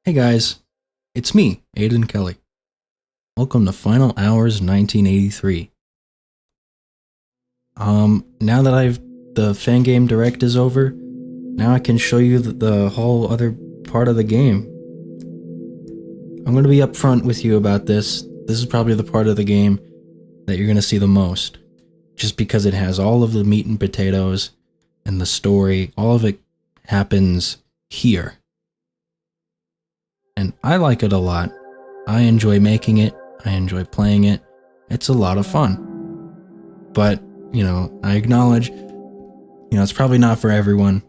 Hey guys, it's me, Aiden Kelly. Welcome to Final Hours 1983. Now that the fan game direct is over, now I can show you the whole other part of the game. I'm gonna be upfront with you about this. This is probably the part of the game that you're gonna see the most, just because it has all of the meat and potatoes and the story. All of it happens here. And I like it a lot. I enjoy making it. I enjoy playing it. It's a lot of fun. But, I acknowledge, it's probably not for everyone.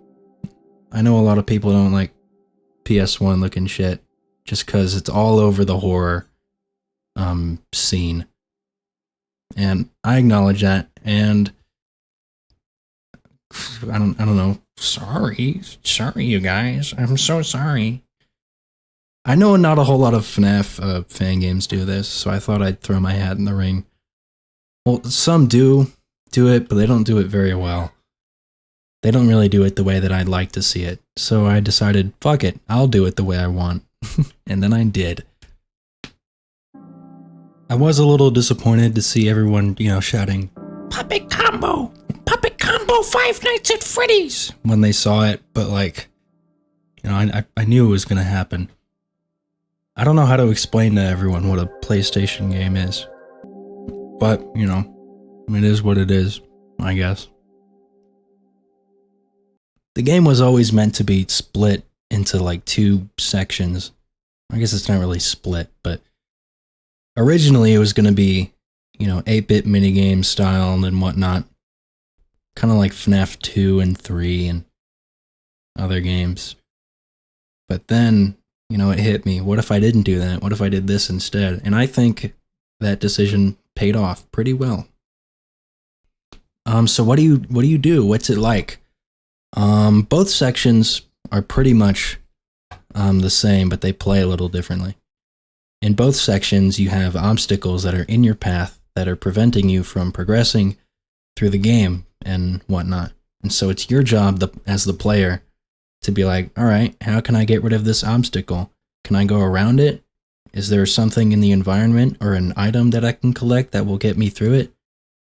I know a lot of people don't like PS1 looking shit just because it's all over the horror scene. And I acknowledge that, and I don't know. Sorry you guys. I'm so sorry. I know not a whole lot of FNAF fan games do this, so I thought I'd throw my hat in the ring. Well, some do it, but they don't do it very well. They don't really do it the way that I'd like to see it. So I decided, fuck it, I'll do it the way I want. And then I did. I was a little disappointed to see everyone, shouting, Puppet Combo! Puppet Combo 5 Nights at Freddy's! When they saw it, but I knew it was gonna happen. I don't know how to explain to everyone what a PlayStation game is. But, it is what it is, I guess. The game was always meant to be split into two sections. I guess it's not really split, but originally it was going to be, 8-bit minigame style and whatnot. Kind of like FNAF 2 and 3 and other games. But then, it hit me. What if I didn't do that? What if I did this instead? And I think that decision paid off pretty well. So what do you do? What's it like? Both sections are pretty much the same, but they play a little differently. In both sections, you have obstacles that are in your path that are preventing you from progressing through the game and whatnot. And so it's your job as the player to be like, all right, how can I get rid of this obstacle? Can I go around it? Is there something in the environment or an item that I can collect that will get me through it?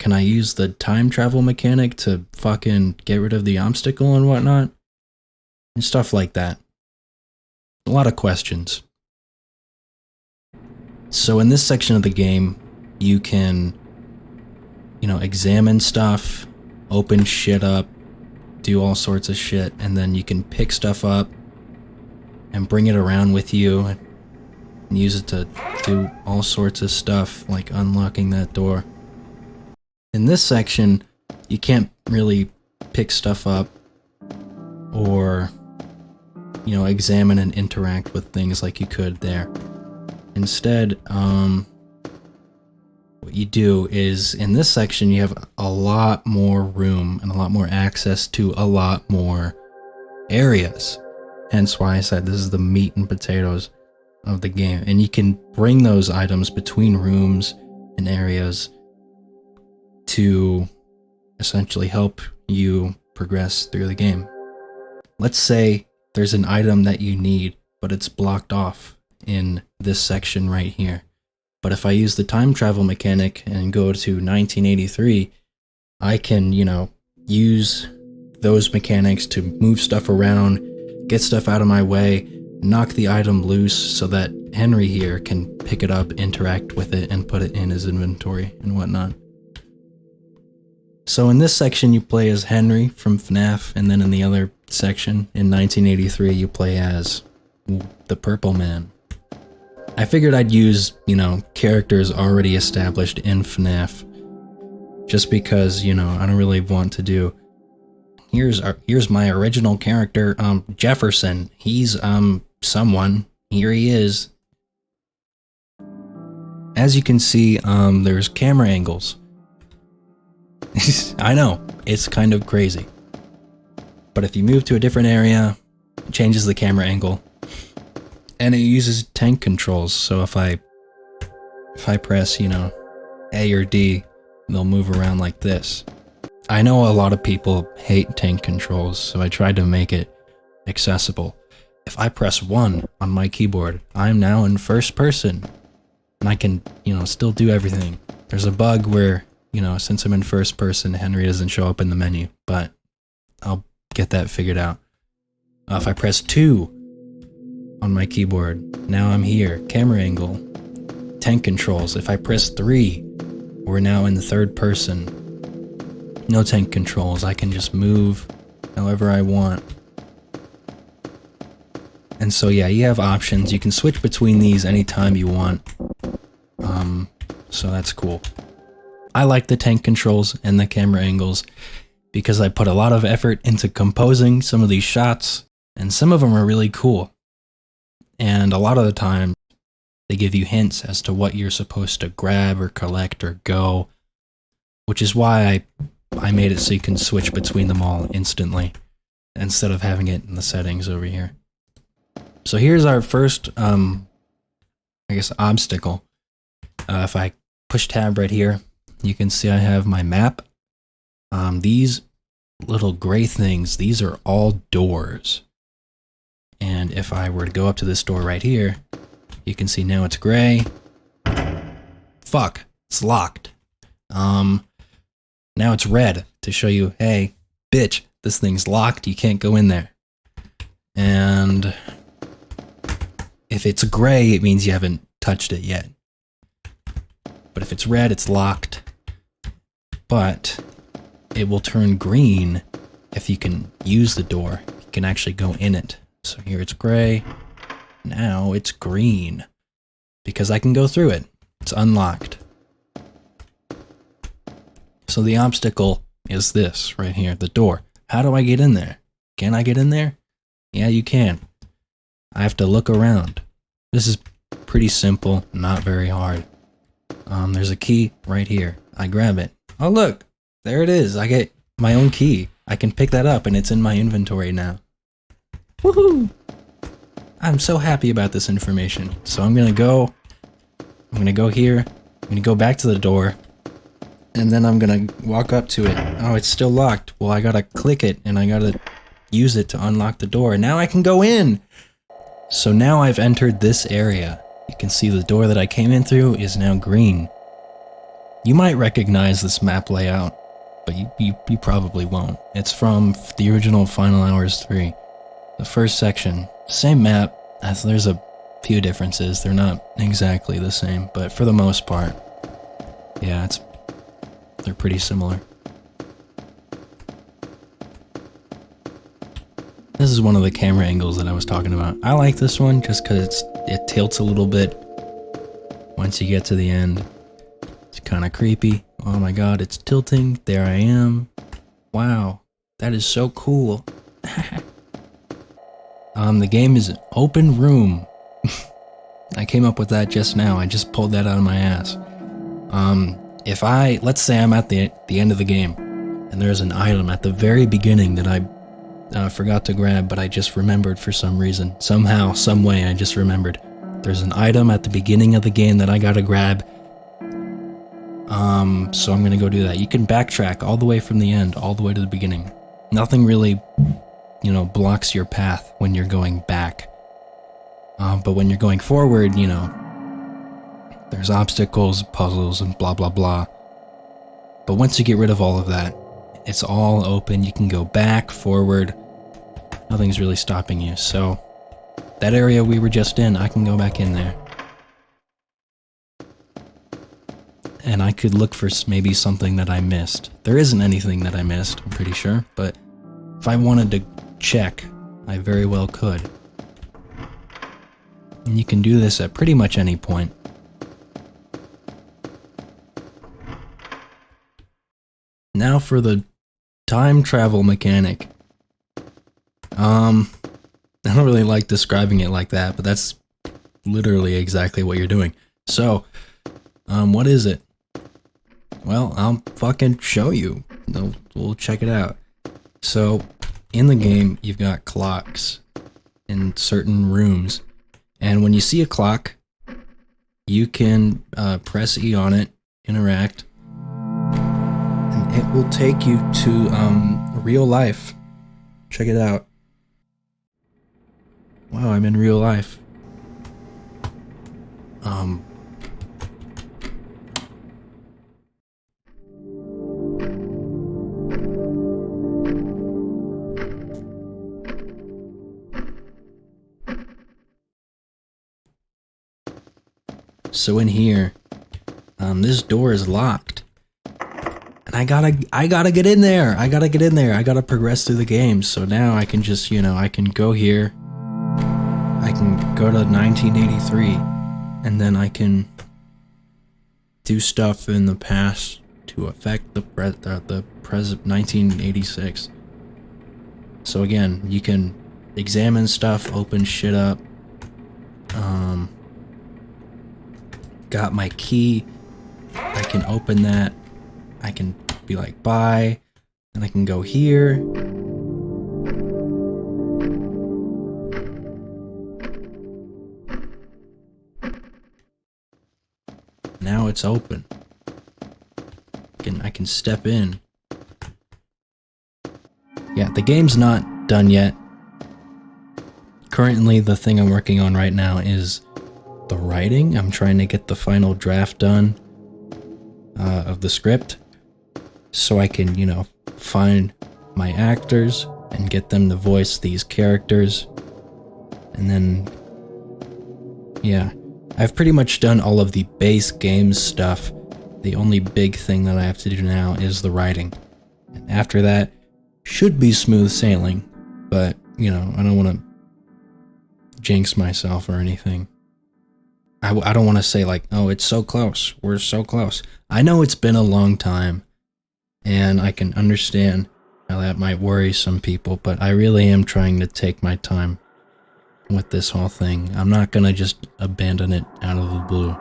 Can I use the time travel mechanic to fucking get rid of the obstacle and whatnot? And stuff like that. A lot of questions. So in this section of the game, you can, examine stuff, open shit up, do all sorts of shit, and then you can pick stuff up and bring it around with you and use it to do all sorts of stuff, like unlocking that door. In this section, you can't really pick stuff up or, examine and interact with things like you could there. Instead, what you do is, in this section, you have a lot more room and a lot more access to a lot more areas. Hence why I said this is the meat and potatoes of the game. And you can bring those items between rooms and areas to essentially help you progress through the game. Let's say there's an item that you need, but it's blocked off in this section right here. But if I use the time travel mechanic and go to 1983, I can, use those mechanics to move stuff around, get stuff out of my way, knock the item loose so that Henry here can pick it up, interact with it, and put it in his inventory and whatnot. So in this section you play as Henry from FNAF, and then in the other section, in 1983, you play as the Purple Man. I figured I'd use, characters already established in FNAF, just because, I don't really want to do, here's my original character, Jefferson. He's, someone. Here he is. As you can see, there's camera angles. I know, it's kind of crazy. But if you move to a different area, it changes the camera angle. And it uses tank controls, so if I press, A or D, they'll move around like this. I know a lot of people hate tank controls, so I tried to make it accessible. if I press 1 on my keyboard, I'm now in first person. And I can, still do everything. There's a bug where, since I'm in first person, Henry doesn't show up in the menu, but I'll get that figured out. If I press 2 on my keyboard, now I'm here. Camera angle. Tank controls. If I press 3, we're now in the third person. No tank controls. I can just move however I want. And so yeah, you have options. You can switch between these anytime you want. So that's cool. I like the tank controls and the camera angles because I put a lot of effort into composing some of these shots, and some of them are really cool. And a lot of the time, they give you hints as to what you're supposed to grab or collect or go, which is why I made it so you can switch between them all instantly instead of having it in the settings over here. So here's our first, obstacle. If I push tab right here, you can see I have my map. These little gray things, these are all doors. And if I were to go up to this door right here, you can see now it's gray. Fuck, it's locked. Now it's red to show you, hey, bitch, this thing's locked, you can't go in there. And if it's gray, it means you haven't touched it yet. But if it's red, it's locked. But it will turn green if you can use the door. You can actually go in it. So here it's gray. Now it's green. Because I can go through it. It's unlocked. So the obstacle is this right here, the door. How do I get in there? Can I get in there? Yeah, you can. I have to look around. This is pretty simple, not very hard. There's a key right here. I grab it. Oh look, there it is. I get my own key. I can pick that up and it's in my inventory now. Woohoo! I'm so happy about this information. So I'm gonna go here. I'm gonna go back to the door. And then I'm gonna walk up to it. Oh, it's still locked. Well, I gotta click it and I gotta use it to unlock the door. Now I can go in! So now I've entered this area. You can see the door that I came in through is now green. You might recognize this map layout, but you probably won't. It's from the original Final Hours 3. The first section. Same map, as there's a few differences. They're not exactly the same, but for the most part, yeah, they're pretty similar. This is one of the camera angles that I was talking about. I like this one just because it tilts a little bit once you get to the end. It's kind of creepy. Oh my god, it's tilting. There I am. Wow, that is so cool. The game is open room. I came up with that just now. I just pulled that out of my ass. Let's say I'm at the end of the game, and there's an item at the very beginning that I forgot to grab, but I just remembered for some reason. Somehow, some way, I just remembered. There's an item at the beginning of the game that I gotta grab. So I'm gonna go do that. You can backtrack all the way from the end, all the way to the beginning. Nothing really, blocks your path when you're going back. But when you're going forward, there's obstacles, puzzles, and blah blah blah. But once you get rid of all of that, it's all open. You can go back, forward. Nothing's really stopping you. So that area we were just in, I can go back in there. And I could look for maybe something that I missed. There isn't anything that I missed, I'm pretty sure. But if I wanted to check, I very well could. And you can do this at pretty much any point. Now for the time travel mechanic. I don't really like describing it like that, but that's literally exactly what you're doing. So, what is it? Well, I'll fucking show you. We'll check it out. So, in the game, you've got clocks in certain rooms. And when you see a clock, you can press E on it, interact, and it will take you to real life. Check it out. Wow, I'm in real life. So in here, this door is locked. And I gotta get in there. I gotta progress through the game. So now I can just, I can go here. I can go to 1983, and then I can do stuff in the past to affect the present 1986. So again, you can examine stuff, open shit up. Got my key. I can open that. I can be like, bye. And I can go here. Now it's open. I can step in. Yeah, the game's not done yet. Currently, the thing I'm working on right now is the writing. I'm trying to get the final draft done of the script so I can, find my actors and get them to voice these characters. And then, yeah, I've pretty much done all of the base game stuff. The only big thing that I have to do now is the writing. And after that, should be smooth sailing. But, I don't want to jinx myself or anything. I don't want to say like, oh, it's so close. We're so close. I know it's been a long time, and I can understand how that might worry some people, but I really am trying to take my time with this whole thing. I'm not going to just abandon it out of the blue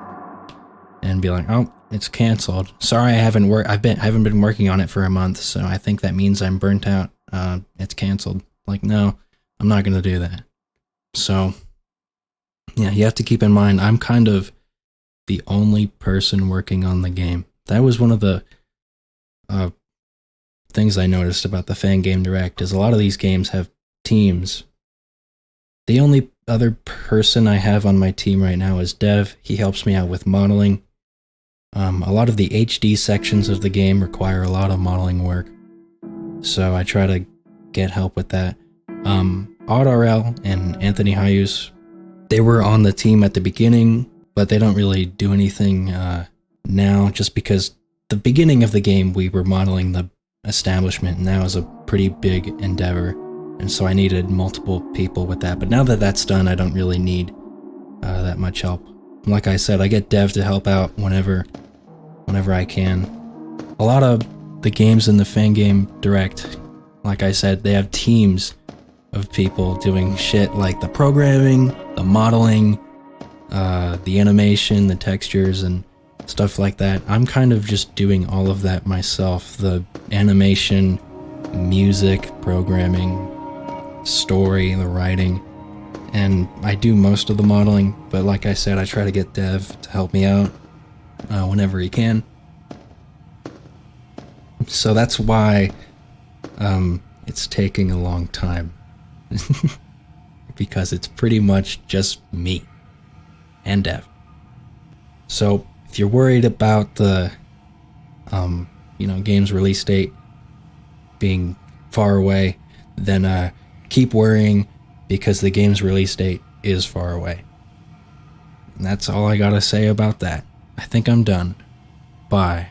and be like, oh, it's canceled. Sorry, I haven't been working on it for a month, so I think that means I'm burnt out. It's canceled. Like, no, I'm not going to do that. So, yeah, you have to keep in mind, I'm kind of the only person working on the game. That was one of the things I noticed about the Fan Game Direct, is a lot of these games have teams. The only other person I have on my team right now is Dev. He helps me out with modeling. A lot of the HD sections of the game require a lot of modeling work, so I try to get help with that. AudRL and Anthony Hayus, they were on the team at the beginning, but they don't really do anything now, just because the beginning of the game we were modeling the establishment, and that was a pretty big endeavor, and so I needed multiple people with that. But now that that's done, I don't really need that much help. Like I said, I get Dev to help out whenever I can. A lot of the games in the Fan Game Direct, like I said, they have teams of people doing shit like the programming, the modeling, the animation, the textures, and stuff like that. I'm kind of just doing all of that myself. The animation, music, programming, story, the writing, and I do most of the modeling, but like I said, I try to get Dev to help me out whenever he can. So that's why it's taking a long time. Because it's pretty much just me and Dev. So if you're worried about the game's release date being far away, then keep worrying, because the game's release date is far away. And that's all I gotta say about that. I think I'm done. Bye.